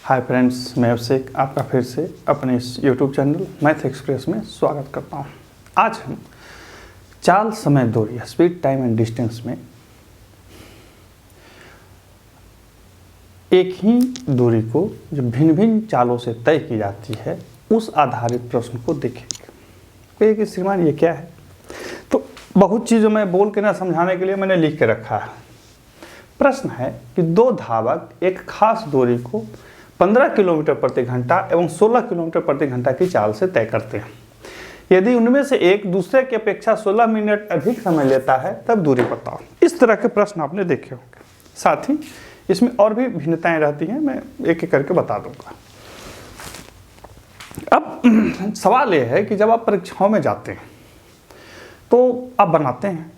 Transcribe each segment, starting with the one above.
Hi friends, मैं अभिषेक आपका फिर से अपने इस यूट्यूब चैनल मैथ एक्सप्रेस में स्वागत करता हूं। आज हम चाल, समय, दूरी, स्पीड, टाइम एंड डिस्टेंस में एक ही दूरी को जो भिन्न भिन्न चालों से तय की जाती है उस आधारित प्रश्न को देखेंगे कि श्रीमान ये क्या है। तो बहुत चीज़ों में बोल के ना समझाने के लिए मैंने लिख के रखा है। प्रश्न है कि दो धावक एक खास दूरी को 15 किलोमीटर प्रति घंटा एवं 16 किलोमीटर प्रति घंटा की चाल से तय करते हैं। यदि उनमें से एक दूसरे की अपेक्षा 16 मिनट अधिक समय लेता है तब दूरी बताओ। इस तरह के प्रश्न आपने देखे होंगे। साथ ही इसमें और भी भिन्नताएं रहती हैं, मैं एक एक करके बता दूंगा। अब सवाल यह है कि जब आप परीक्षाओं में जाते हैं तो आप बनाते हैं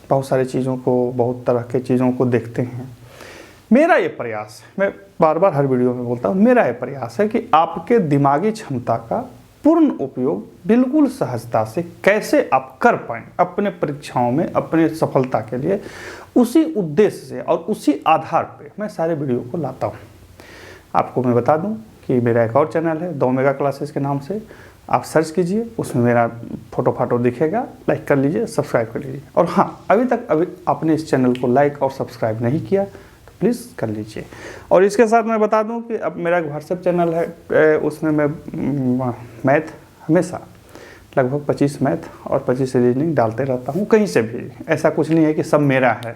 बहुत सारी चीज़ों को, बहुत तरह के चीज़ों को देखते हैं। मेरा ये प्रयास है, मैं बार बार हर वीडियो में बोलता हूँ, मेरा ये प्रयास है कि आपके दिमागी क्षमता का पूर्ण उपयोग बिल्कुल सहजता से कैसे आप कर पाएँ अपने परीक्षाओं में, अपने सफलता के लिए। उसी उद्देश्य से और उसी आधार पे मैं सारे वीडियो को लाता हूँ। आपको मैं बता दूँ कि मेरा एक और चैनल है 2 मेगा क्लासेस के नाम से, आप सर्च कीजिए, उसमें मेरा फोटो दिखेगा, लाइक कर लीजिए, सब्सक्राइब कर लीजिए। और हाँ, अभी आपने इस चैनल को लाइक और सब्सक्राइब नहीं किया तो प्लीज़ कर लीजिए। और इसके साथ मैं बता दूं कि अब मेरा व्हाट्सएप चैनल है, उसमें मैं मैथ हमेशा लगभग 25 मैथ और 25 रीजनिंग डालते रहता हूँ। कहीं से भी ऐसा कुछ नहीं है कि सब मेरा है,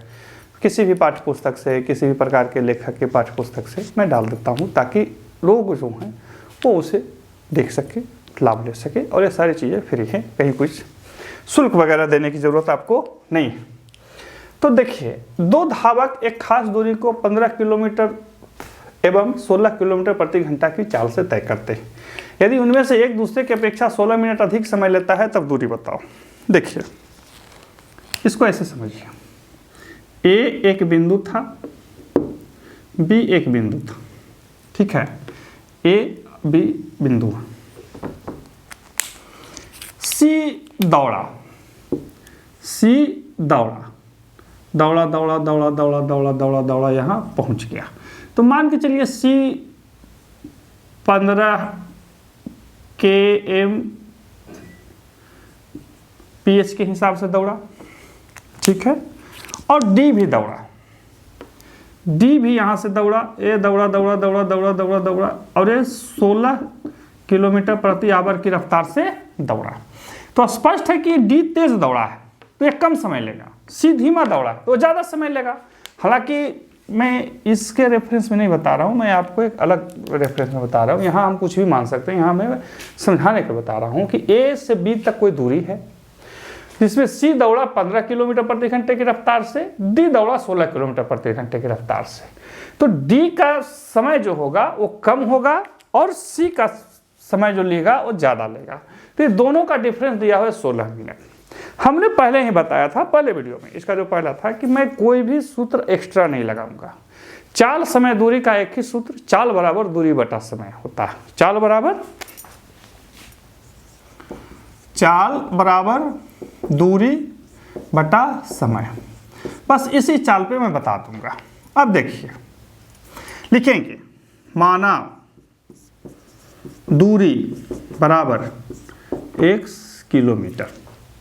किसी भी पाठ्य पुस्तक से, किसी भी प्रकार के लेखक के पाठ्य पुस्तक से मैं डाल देता हूँ ताकि लोग जो हैं वो उसे देख सके, लाभ ले सके। और ये सारी चीज़ें फ्री हैं, कहीं कुछ शुल्क वगैरह देने की ज़रूरत आपको नहीं है। तो देखिए, दो धावक एक खास दूरी को 15 किलोमीटर एवं 16 किलोमीटर प्रति घंटा की चाल से तय करते हैं। यदि उनमें से एक दूसरे की अपेक्षा 16 मिनट अधिक समय लेता है तब दूरी बताओ। देखिए, इसको ऐसे समझिए, ए एक बिंदु था, बी एक बिंदु था, ठीक है, ए बी बिंदु, सी दौड़ा, दौड़ा यहाँ पहुंच गया। तो मान के चलिए सी 15 km ph के हिसाब से दौड़ा, ठीक है, और डी भी दौड़ा, डी भी यहाँ से दौड़ा, ए दौड़ा और ये 16 किलोमीटर प्रति आवर की रफ्तार से दौड़ा। तो स्पष्ट है कि डी तेज दौड़ा है तो ये कम समय लेगा, सी धीमा दौड़ा तो ज़्यादा समय लेगा। हालांकि मैं इसके रेफरेंस में नहीं बता रहा हूँ, मैं आपको एक अलग रेफरेंस में बता रहा हूँ। यहाँ हम कुछ भी मान सकते हैं, यहाँ मैं समझाने को बता रहा हूँ कि ए से बी तक कोई दूरी है जिसमें सी दौड़ा 15 किलोमीटर प्रति घंटे की रफ्तार से, डी दौड़ा 16 किलोमीटर प्रति घंटे की रफ्तार से। तो डी का समय जो होगा वो कम होगा और सी का समय जो लेगा वो ज़्यादा लेगा। तो ये दोनों का डिफरेंस दिया हुआ है 16 मिनट। हमने पहले ही बताया था, पहले वीडियो में इसका जो पहला था कि मैं कोई भी सूत्र एक्स्ट्रा नहीं लगाऊंगा। चाल, समय, दूरी का एक ही सूत्र, चाल बराबर दूरी बटा समय होता है। चाल बराबर दूरी बटा समय, बस इसी चाल पे मैं बता दूंगा। अब देखिए, लिखेंगे माना दूरी बराबर x किलोमीटर,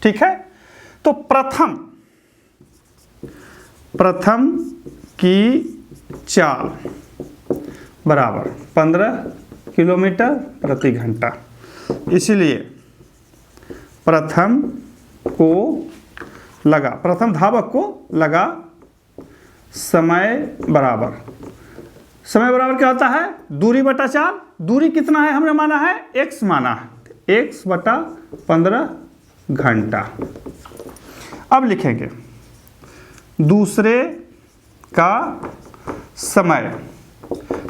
ठीक है। तो प्रथम की चाल बराबर 15 किलोमीटर प्रति घंटा, इसलिए प्रथम धावक को लगा समय बराबर क्या होता है, दूरी बटा चाल। दूरी कितना है हमने माना है, x माना है, x बटा 15 घंटा। अब लिखेंगे दूसरे का समय,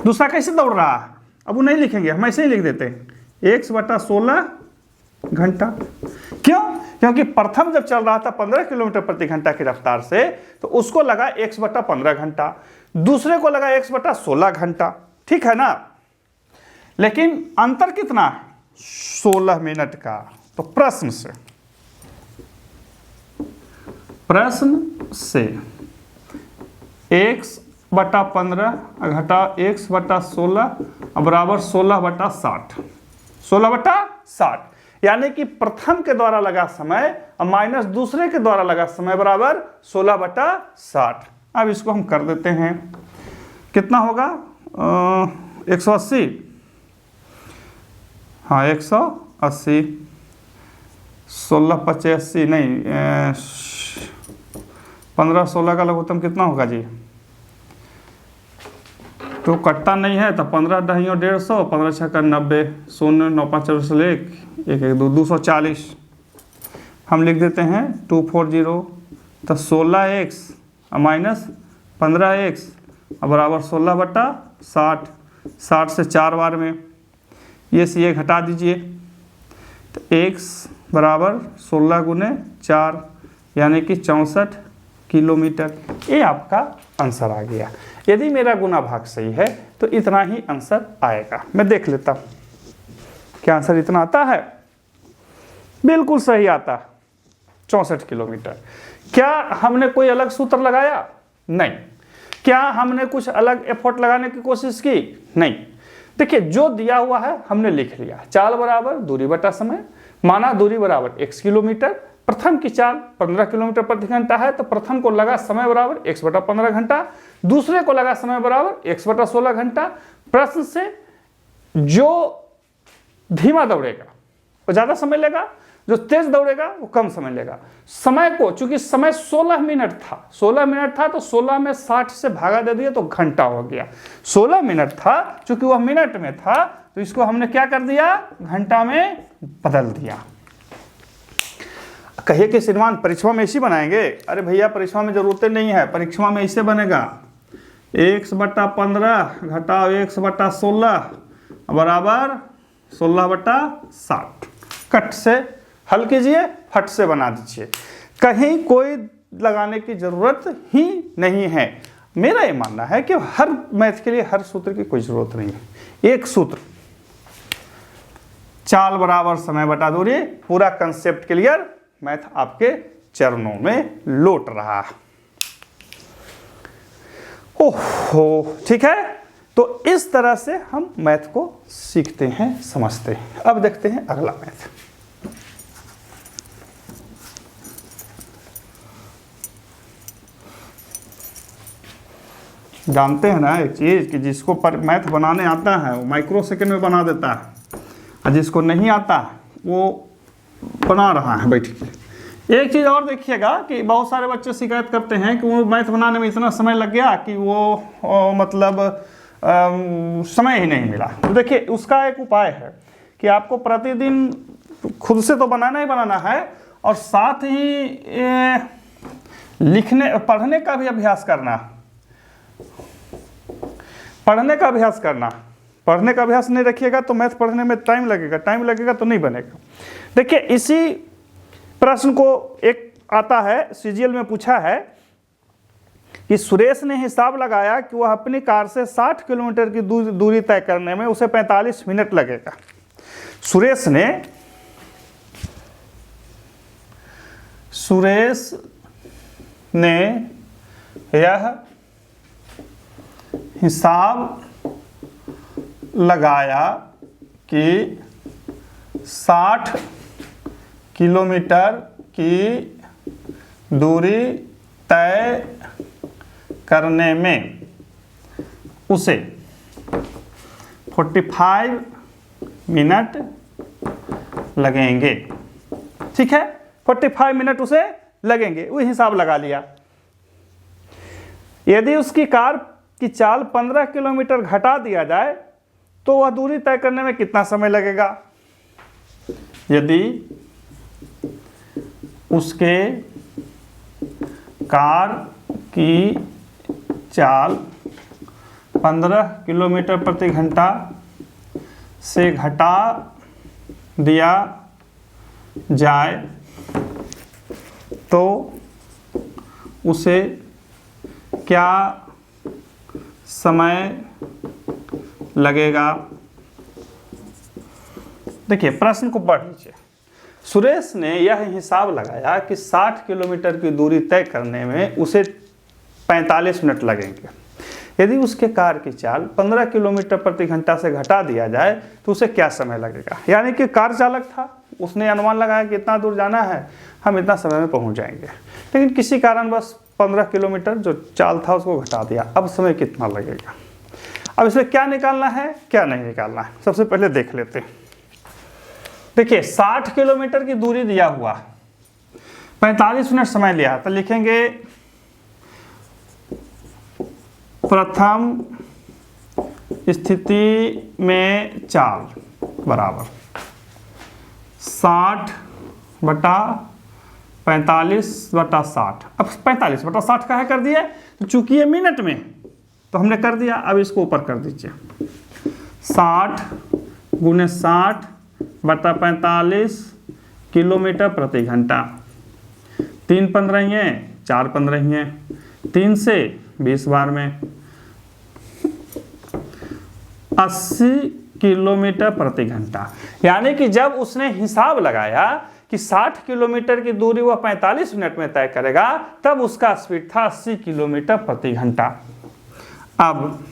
दूसरा कैसे दौड़ रहा है, अब वो नहीं लिखेंगे, हम ऐसे ही लिख देते हैं, x बटा 16 घंटा। क्यों? क्योंकि प्रथम जब चल रहा था 15 किलोमीटर प्रति घंटा की रफ्तार से तो उसको लगा x बटा 15 घंटा, दूसरे को लगा x बटा 16 घंटा, ठीक है ना। लेकिन अंतर कितना है, 16 मिनट का। तो प्रश्न से x बटा 15 घटा x बटा 16 बराबर 16 बटा 60। 16 बटा 60 यानी कि प्रथम के द्वारा लगा समय और माइनस दूसरे के द्वारा लगा समय बराबर 16 बटा 60। अब इसको हम कर देते हैं, कितना होगा 180, हाँ 180, 16 25 80 नहीं 15 16 का लघुत्तम कितना होगा जी, तो कट्टा नहीं है तो 15 दहियों 150, 15 छक्का 90, 0 9 5 1 1 1 2 240 हम लिख देते हैं 240, तो 16x माइनस 15x बराबर 16 बटा 60। 60 से 4 बार में ये से ये घटा दीजिए, तो x बराबर 16 गुने 4 यानी कि 64 किलोमीटर। ये आपका आंसर आ गया। यदि मेरा गुना भाग सही है तो इतना ही आंसर आएगा। मैं देख लेता हूँ क्या आंसर इतना आता है, बिल्कुल सही आता, 64 किलोमीटर। क्या हमने कोई अलग सूत्र लगाया? नहीं। क्या हमने कुछ अलग एफर्ट लगाने की कोशिश की? नहीं। देखिए जो दिया हुआ है हमने लिख लिया, चाल बराबर दूरी बटा समय, माना दूरी बराबर x किलोमीटर, प्रथम की चाल 15 किलोमीटर प्रति घंटा है तो प्रथम को लगा समय बराबर x बटा 15 घंटा, दूसरे को लगा समय बराबर x बटा 16 घंटा। प्रश्न से जो धीमा दौड़ेगा वो ज्यादा समय लेगा, जो तेज दौड़ेगा वो कम समय लेगा। समय को चूंकि समय 16 मिनट था, 16 मिनट था तो 16 में 60 से भागा दे दिया तो घंटा हो गया। 16 मिनट था चूंकि वह मिनट में था तो इसको हमने क्या कर दिया, घंटा में बदल दिया। कहिए कि श्रीमान परीक्षा में ऐसी बनाएंगे? अरे भैया परीक्षा में जरूरत नहीं है, परीक्षा में ऐसे बनेगा x बटा 15 घटाओ x बटा 16 बराबर 16 बटा 60। कट से हल कीजिए, फट से बना दीजिए, कहीं कोई लगाने की जरूरत ही नहीं है। मेरा ये मानना है कि हर मैथ के लिए हर सूत्र की कोई जरूरत नहीं है। एक सूत्र, चाल बराबर समय बटा दूरी, पूरा कंसेप्ट क्लियर, मैथ आपके चरणों में लौट रहा। ओहो ठीक है, तो इस तरह से हम मैथ को सीखते हैं, समझते हैं। अब देखते हैं अगला मैथ। जानते हैं ना एक चीज कि जिसको मैथ बनाने आता है वो माइक्रो सेकंड में बना देता है, और जिसको नहीं आता वो बना रहा है बैठ के। एक चीज़ और देखिएगा कि बहुत सारे बच्चे शिकायत करते हैं कि वो मैथ बनाने में इतना समय लग गया कि वो मतलब समय ही नहीं मिला। तो देखिए उसका एक उपाय है कि आपको प्रतिदिन खुद से तो बनाना ही बनाना है और साथ ही लिखने पढ़ने का भी अभ्यास करना। पढ़ने का अभ्यास करना, पढ़ने का अभ्यास नहीं रखिएगा तो मैथ पढ़ने में टाइम लगेगा तो नहीं बनेगा। देखिए इसी प्रश्न को एक आता है, सीजीएल में पूछा है कि सुरेश ने हिसाब लगाया कि वह अपनी कार से 60 किलोमीटर की दूरी तय करने में उसे 45 मिनट लगेगा। सुरेश ने यह हिसाब लगाया कि 60 किलोमीटर की दूरी तय करने में उसे 45 मिनट लगेंगे। ठीक है, 45 मिनट उसे लगेंगे, वो हिसाब लगा लिया। यदि उसकी कार की चाल 15 किलोमीटर घटा दिया जाए तो वह दूरी तय करने में कितना समय लगेगा। यदि उसके कार की चाल 15 किलोमीटर प्रति घंटा से घटा दिया जाए तो उसे क्या समय लगेगा। देखिए प्रश्न को पढ़ लीजिए। सुरेश ने यह हिसाब लगाया कि 60 किलोमीटर की दूरी तय करने में उसे 45 मिनट लगेंगे। यदि उसके कार की चाल 15 किलोमीटर प्रति घंटा से घटा दिया जाए तो उसे क्या समय लगेगा। यानी कि कार चालक था, उसने अनुमान लगाया कि इतना दूर जाना है, हम इतना समय में पहुंच जाएंगे, लेकिन किसी कारण बस 15 किलोमीटर जो चाल था उसको घटा दिया। अब समय कितना लगेगा। अब इसमें क्या निकालना है क्या नहीं निकालना है, सबसे पहले देख लेते हैं। देखिए 60 किलोमीटर की दूरी दिया हुआ, 45 मिनट समय लिया, तो लिखेंगे प्रथम स्थिति में चाल बराबर 60/45/60। अब 45/60 का है कर दिया, तो चूंकि ये मिनट में तो हमने कर दिया। अब इसको ऊपर कर दीजिए, 60 × 60/45 किलोमीटर प्रति घंटा। 3 15 4 15 3 से 20 बार में 80 किलोमीटर प्रति घंटा। यानी कि जब उसने हिसाब लगाया कि 60 किलोमीटर की दूरी वह 45 मिनट में तय करेगा, तब उसका स्पीड था 80 किलोमीटर प्रति घंटा। अब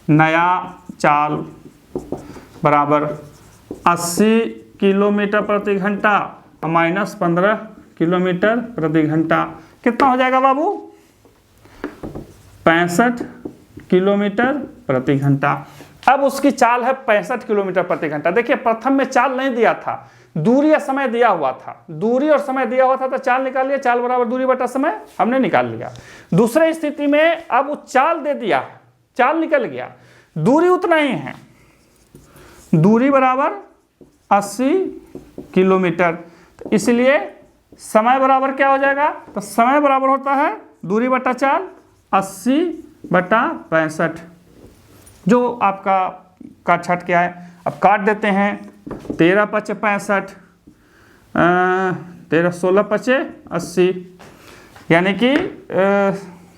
नया चाल बराबर 80 किलोमीटर प्रति घंटा माइनस 15 किलोमीटर प्रति घंटा। कितना हो जाएगा बाबू, 65 किलोमीटर प्रति घंटा। अब उसकी चाल है 65 किलोमीटर प्रति घंटा। देखिए प्रथम में चाल नहीं दिया था, दूरी या समय दिया हुआ था। दूरी और समय दिया हुआ था तो चाल निकाल लिया, चाल बराबर दूरी बटा समय हमने निकाल लिया। दूसरे स्थिति में अब वो चाल दे दिया, चाल निकल गया, दूरी उतना ही है, दूरी बराबर 80 किलोमीटर। तो इसलिए समय बराबर क्या हो जाएगा, तो समय बराबर होता है दूरी बटा चाल 80/65, जो आपका काट छाट क्या है। अब काट देते हैं, 13 × 5 = 65, 13 16 × 5 = 80, यानी कि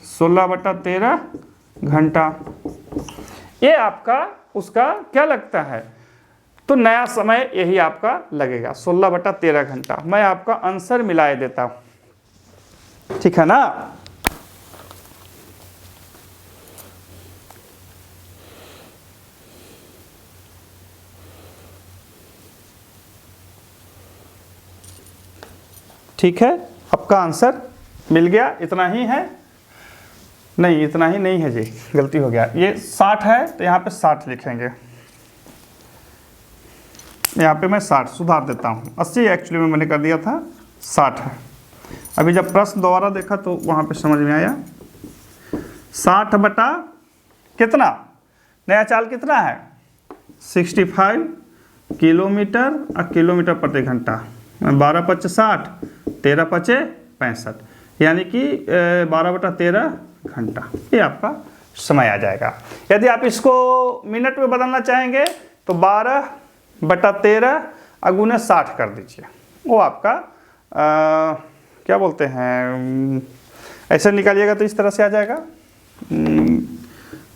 16/13 घंटा। ये आपका उसका क्या लगता है, तो नया समय यही आपका लगेगा 16/13 घंटा। मैं आपका आंसर मिलाए देता हूं, ठीक है ना। ठीक है, आपका आंसर मिल गया। इतना ही है, नहीं इतना ही नहीं है जी, गलती हो गया। ये 60 है तो यहाँ पे 60 लिखेंगे, यहाँ पे मैं 60 सुधार देता हूँ। 80 एक्चुअली में मैंने कर दिया था, 60 है। अभी जब प्रश्न दोबारा देखा तो वहाँ पे समझ में आया 60 बटा कितना, नया चाल कितना है 65 किलोमीटर किलोमीटर प्रति घंटा। 12 × 5 = 60, 13 × 5 = 65, यानी कि 12/13 घंटा। ये आपका समय आ जाएगा। यदि आप इसको मिनट में बदलना चाहेंगे तो 12/13 × 60 कर दीजिए, वो आपका क्या बोलते हैं, ऐसे निकालिएगा तो इस तरह से आ जाएगा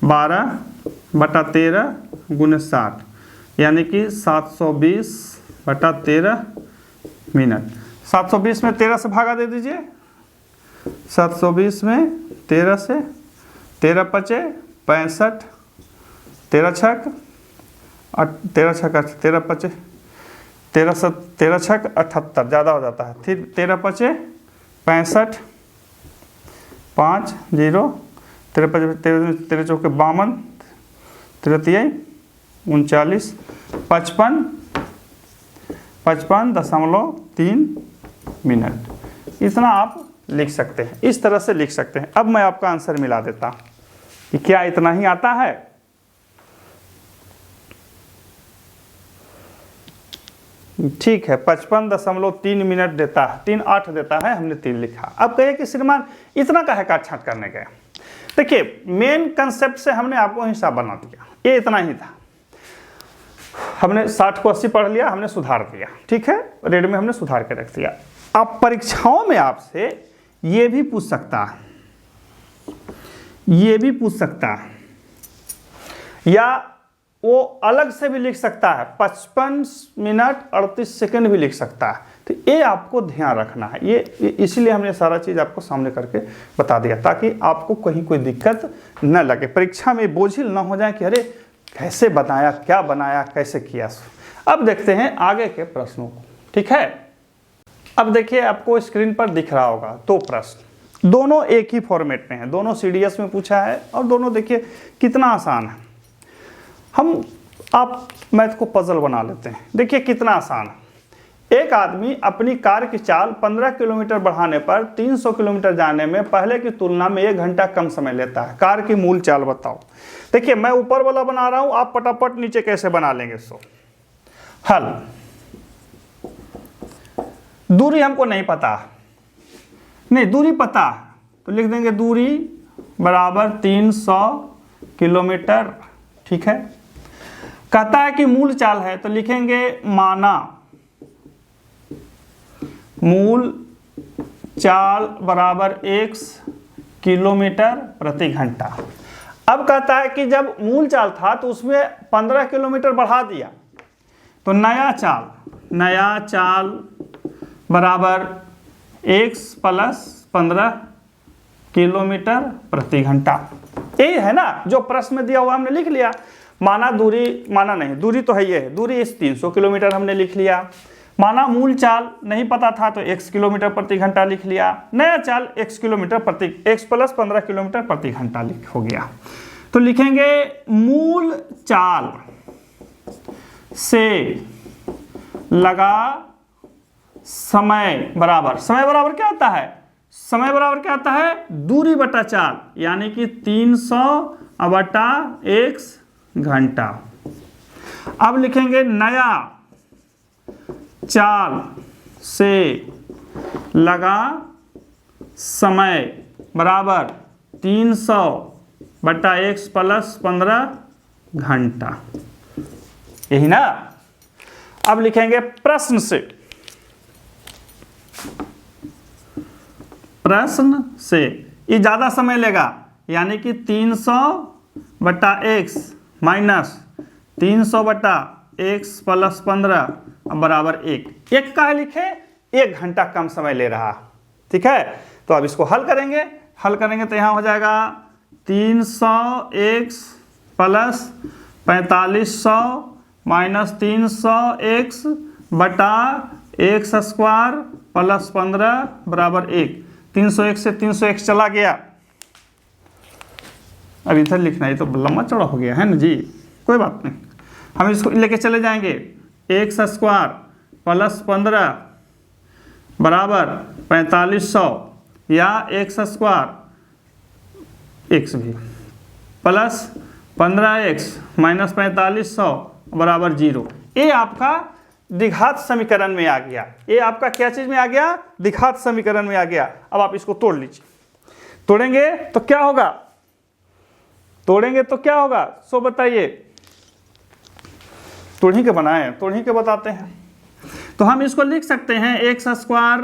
12/13 × 60, यानी कि 720/13 मिनट। 720 में 13 से भागा दे दीजिए, 720 में 13 से, 13 × 5 = 65, 13 × 6 = 78, ज़्यादा हो जाता है। फिर 13 × 5 = 65, 5 0, 13 × 5 = 13 × 4 = 52, 13 × 3 = 39, 55.3 मिनट। इतना आप लिख सकते हैं, इस तरह से लिख सकते हैं। अब मैं आपका आंसर मिला देता हूं कि क्या इतना ही आता है। ठीक है, 55.3 मिनट देता है, 3:08 देता है, हमने 3 लिखा। अब कहिए कि श्रीमान इतना का है काट छांट करने के। देखिए मेन कंसेप्ट से हमने आपको हिसाब बना दिया, ये इतना ही था। हमने 60 को 80 पढ़ लिया, हमने सुधार दिया, ठीक है, रेड में हमने सुधार के रख दिया। अब परीक्षाओं में आपसे ये भी पूछ सकता है, ये भी पूछ सकता है, या वो अलग से भी लिख सकता है, 55 मिनट 38 सेकंड भी लिख सकता है। तो ये आपको ध्यान रखना है। ये इसीलिए हमने सारा चीज़ आपको सामने करके बता दिया, ताकि आपको कहीं कोई दिक्कत न लगे, परीक्षा में बोझिल ना हो जाए कि अरे कैसे बनाया, क्या बनाया, कैसे किया। अब देखते हैं आगे के प्रश्नों को, ठीक है। अब देखिए आपको स्क्रीन पर दिख रहा होगा 2 प्रश्न, दोनों एक ही फॉर्मेट में है, दोनों CDS में पूछा है और दोनों देखिए कितना आसान है। आप मैथ को पजल बना लेते हैं। देखिए कितना आसान है। एक आदमी अपनी कार की चाल 15 किलोमीटर बढ़ाने पर 300 किलोमीटर जाने में पहले की तुलना में 1 घंटा कम समय लेता है। कार की मूल चाल बताओ। देखिए मैं ऊपर वाला बना रहा हूं, आप पटापट नीचे कैसे बना लेंगे। हल, दूरी हमको नहीं पता, नहीं दूरी पता तो लिख देंगे दूरी बराबर 300 किलोमीटर, ठीक है। कहता है कि मूल चाल है तो लिखेंगे माना मूल चाल बराबर x किलोमीटर प्रति घंटा। अब कहता है कि जब मूल चाल था तो उसमें 15 किलोमीटर बढ़ा दिया, तो नया चाल बराबर x प्लस 15 किलोमीटर प्रति घंटा। यही है ना जो प्रश्न में दिया हुआ, हमने लिख लिया। माना दूरी, माना नहीं, दूरी तो है, ये है दूरी इस 300 किलोमीटर हमने लिख लिया। माना मूल चाल नहीं पता था तो x किलोमीटर प्रति घंटा लिख लिया। नया चाल x किलोमीटर प्रति x प्लस 15 किलोमीटर प्रति घंटा हो गया। तो लिखेंगे मूल चाल से लगा समय बराबर, समय बराबर क्या होता है, समय बराबर क्या होता है, दूरी बटा चाल, यानी कि 300 बटा x घंटा। अब लिखेंगे नया चाल से लगा समय बराबर 300 बटा x प्लस 15 घंटा, यही ना। अब लिखेंगे प्रश्न से ये ज्यादा समय लेगा, यानी कि 300 बटा x माइनस 300 बटा x प्लस 15 बराबर 1 का है लिखे, 1 घंटा कम समय ले रहा, ठीक है। तो अब इसको हल करेंगे तो यहाँ हो जाएगा 300x प्लस 4500 माइनस 300x बटा x स्क्वायर प्लस 15 बराबर 1। 301 से 301 चला गया, अब इधर लिखना है, तो लंबा चौड़ा हो गया है ना जी, कोई बात नहीं, हम इसको लेके चले जाएंगे। x स्क्वायर प्लस 15 बराबर 4500 या x स्क्वायर x भी प्लस 15x माइनस 4500 बराबर 0। ये आपका द्विघात समीकरण में आ गया। ये आपका क्या चीज में आ गया, द्विघात समीकरण में आ गया। अब आप इसको तोड़ लीजिए, तोड़ेंगे तो क्या होगा, सो बताइए। तोड़ ही के बनाए, तोड़ ही के बताते हैं। तो हम इसको लिख सकते हैं x square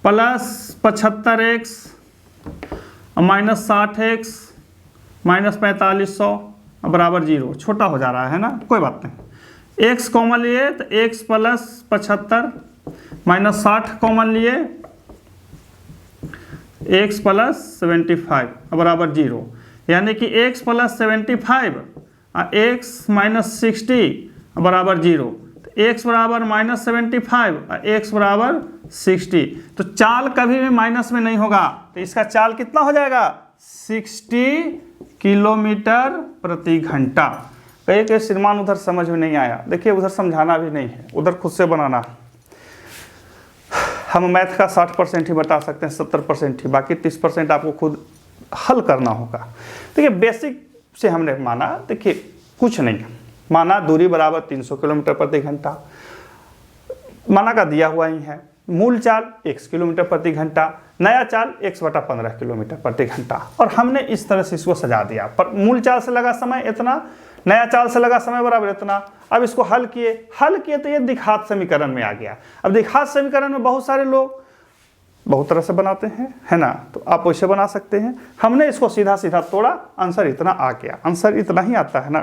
plus 75x minus 60x minus 4500 बराबर 0। छोटा हो जा रहा है ना, कोई बात नहीं। x कॉमन लिए तो x प्लस 75 माइनस 60 कॉमन लिए x प्लस 75 बराबर 0, यानी कि x प्लस 75 और x माइनस 60 बराबर 0। तो x बराबर माइनस 75 और x बराबर 60। तो चाल कभी भी माइनस में नहीं होगा, तो इसका चाल कितना हो जाएगा, 60 किलोमीटर प्रति घंटा। कई श्रीमान उधर समझ में नहीं आया, देखिए उधर समझाना भी नहीं है, उधर खुद से बनाना। हम मैथ का 60% ही बता सकते हैं, 70% ही, बाकी 30% आपको खुद हल करना होगा। देखिए बेसिक से हमने माना, देखिए कुछ नहीं माना, दूरी बराबर 300 किलोमीटर प्रति घंटा, माना का दिया हुआ ही है। मूल चाल x किलोमीटर प्रति घंटा, नया चाल x बटा 15 किलोमीटर प्रति घंटा, और हमने इस तरह से इसको सजा दिया। पर मूल चाल से लगा समय इतना, नया चाल से लगा समय बराबर इतना। अब इसको हल किए तो ये द्विघात समीकरण में आ गया। अब द्विघात समीकरण में बहुत सारे लोग बहुत तरह से बनाते हैं, है ना, तो आप वैसे बना सकते हैं। हमने इसको सीधा सीधा तोड़ा, आंसर इतना आ गया, आंसर इतना ही आता है ना।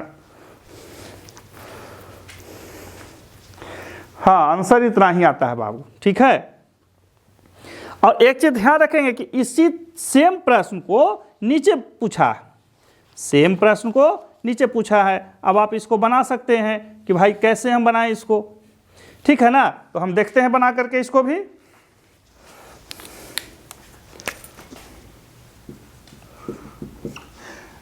हाँ, आंसर इतना ही आता है बाबू, ठीक है। और एक चीज ध्यान रखेंगे कि इसी सेम प्रश्न को नीचे पूछा है, सेम प्रश्न को नीचे पूछा है। अब आप इसको बना सकते हैं कि भाई कैसे हम बनाएं इसको, ठीक है ना। तो हम देखते हैं बना करके इसको भी।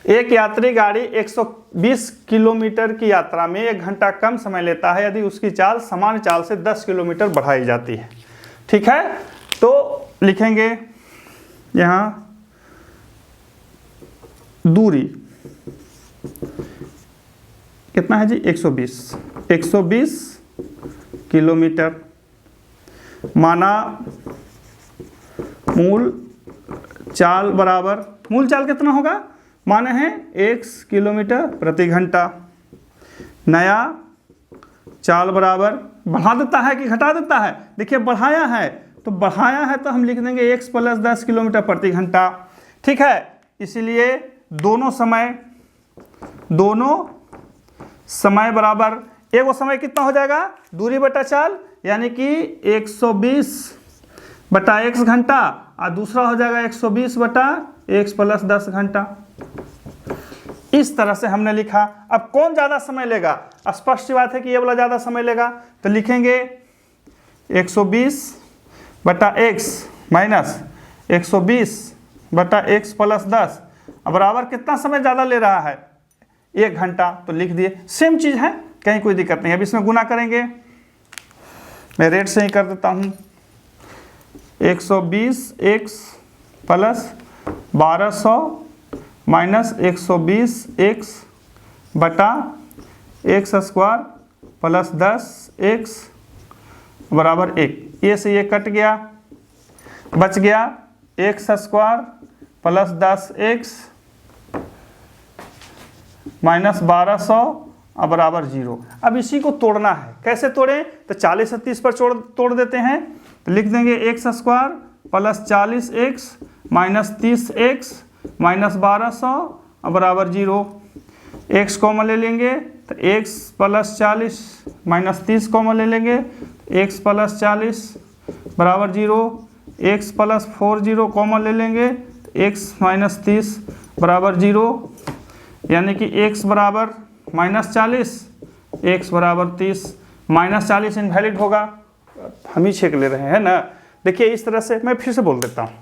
एक यात्री गाड़ी 120 किलोमीटर की यात्रा में 1 घंटा कम समय लेता है यदि उसकी चाल समान चाल से 10 किलोमीटर बढ़ाई जाती है, ठीक है। तो लिखेंगे यहाँ दूरी कितना है जी, 120 किलोमीटर, माना मूल चाल बराबर, मूल चाल कितना होगा, माने हैं 1 किलोमीटर प्रति घंटा, नया चाल बराबर, बढ़ा देता है कि घटा देता है, देखिए बढ़ाया है, तो बढ़ाया है तो हम लिख देंगे x + 10 किलोमीटर प्रति घंटा, ठीक है। इसलिए दोनों समय बराबर, एक वो समय कितना हो जाएगा, दूरी बटा चाल, यानी कि 120 बटा x घंटा, और दूसरा हो जाएगा 120 बटा x + 10 घंटा। इस तरह से हमने लिखा। अब कौन ज़्यादा समय लेगा, स्पष्ट बात है कि ये वाला ज़्यादा समय लेगा, तो लिखेंगे 120 बटा x माइनस 120 बटा x + 10 बराबर कितना समय ज़्यादा ले रहा है, 1 घंटा, तो लिख दिए। सेम चीज़ है, कहीं कोई दिक्कत नहीं। अब इसमें गुना करेंगे, मैं रेट से ही कर देता हूँ, 120x + 1200 माइनस 120x बटा x² + 10x बराबर 1। ये से ये कट गया, बच गया x² + 10x माइनस 1200 बराबर 0। अब इसी को तोड़ना है, कैसे तोड़ें, तो 40 से 30 पर तोड़ देते हैं, तो लिख देंगे x² + 40x minus 30x minus 1200 बराबर 0। x कॉमन ले लेंगे तो x + 40 माइनस 30 कॉमन ले लेंगे, x + 40 बराबर 0। x + 40 कॉमन ले लेंगे तो x माइनस 30 बराबर 0, यानी कि x बराबर -40, x बराबर 30। -40 इनवैलिड होगा, हम ही चेक ले रहे हैं ना। देखिए इस तरह से, मैं फिर से बोल देता हूँ,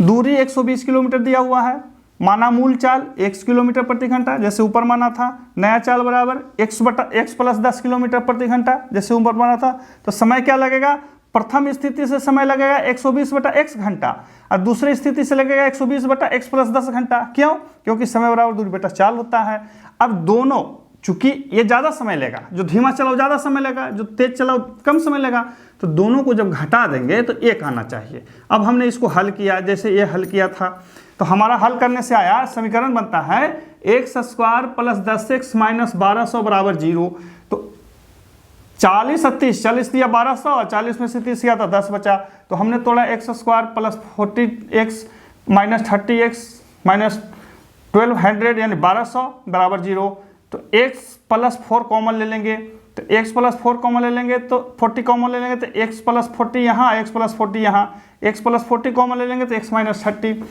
दूरी 120 किलोमीटर दिया हुआ है, माना मूल चाल 1 किलोमीटर प्रति घंटा जैसे ऊपर माना था, नया चाल बराबर x + 10 किलोमीटर प्रति घंटा जैसे ऊपर माना था। तो समय क्या लगेगा, प्रथम स्थिति से समय लगेगा 120 बटा x घंटा, और दूसरी स्थिति से लगेगा 120 बटा x + 10 घंटा। क्यों, क्योंकि समय बराबर दूरी बटा चाल होता है। अब दोनों, चूंकि ये ज़्यादा समय लेगा, जो धीमा चलाओ ज़्यादा समय लेगा, जो तेज चलाओ कम समय लेगा, तो दोनों को जब घटा देंगे तो एक आना चाहिए। अब हमने इसको हल किया, जैसे ये हल किया था, तो हमारा हल करने से आया, समीकरण बनता है x² + 10x माइनस 1200 बराबर 0। तो 40 और 30, 40 दिया 1200 और 40 में से 30 गया तो 10 बचा। तो हमने तोड़ा x² + 40x minus 30x minus 1200 यानी 1200 बराबर 0। तो x + 4 कॉमन ले लेंगे, तो x + 4 कॉमन ले लेंगे तो 40 कॉमन ले लेंगे तो x + 40 यहाँ, x + 40 यहाँ, x + 40 कॉमन ले लेंगे तो x - 30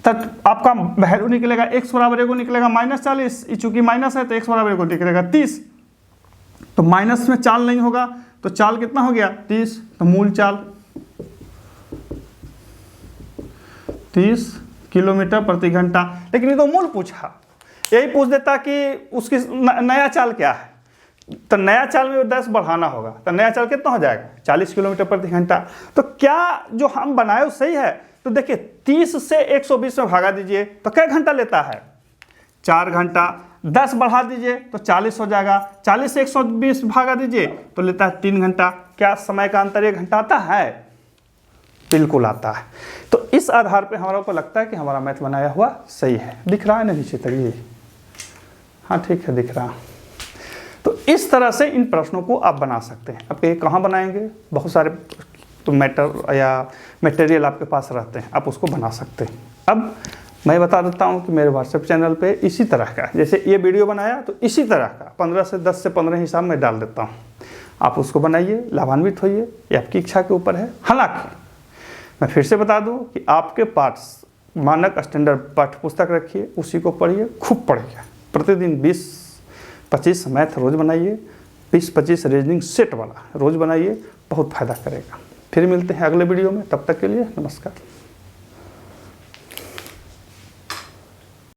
तक आपका वैल्यू निकलेगा। x बराबर एगो निकलेगा -40, चूंकि माइनस है तो x बराबर एगो निकलेगा 30। तो माइनस में चाल नहीं होगा, तो चाल कितना हो गया 30, तो मूल चाल 30 किलोमीटर प्रति घंटा। लेकिन ये तो मूल पूछा, यही पूछ देता कि उसकी नया चाल क्या है, तो नया चाल में 10 बढ़ाना होगा, तो नया चाल कितना हो जाएगा 40 किलोमीटर प्रति घंटा। तो क्या जो हम बनाए वो सही है, तो देखिए 30 से 120 में भागा दीजिए तो कै घंटा लेता है 4 घंटा, 10 बढ़ा दीजिए तो 40 हो जाएगा, 40 से 120 भागा दीजिए तो लेता है 3 घंटा। क्या समय का अंतर 1 घंटा आता है, बिल्कुल आता है। तो इस आधार पे हमारा को लगता है कि हमारा मैथ बनाया हुआ सही है। दिख रहा है ना नीचे तक ये, हाँ ठीक है दिख रहा। तो इस तरह से इन प्रश्नों को आप बना सकते हैं। अब ये कहाँ बनाएंगे, बहुत सारे तो मैटर या मटेरियल आपके पास रहते हैं, आप उसको बना सकते हैं। अब मैं बता देता हूँ कि मेरे व्हाट्सएप चैनल पे इसी तरह का, जैसे ये वीडियो बनाया तो इसी तरह का 10 से 15 हिसाब मैं डाल देता हूँ। आप उसको बनाइए, लाभान्वित होइए, ये आपकी इच्छा के ऊपर है। हालांकि मैं फिर से बता दूँ कि आपके पास मानक स्टैंडर्ड पाठ्य पुस्तक रखिए, उसी को पढ़िए, खूब पढ़िए। प्रतिदिन 20-25 मैथ रोज़ बनाइए, 20-25 रीजनिंग सेट वाला रोज़ बनाइए, बहुत फ़ायदा करेगा। फिर मिलते हैं अगले वीडियो में, तब तक के लिए नमस्कार।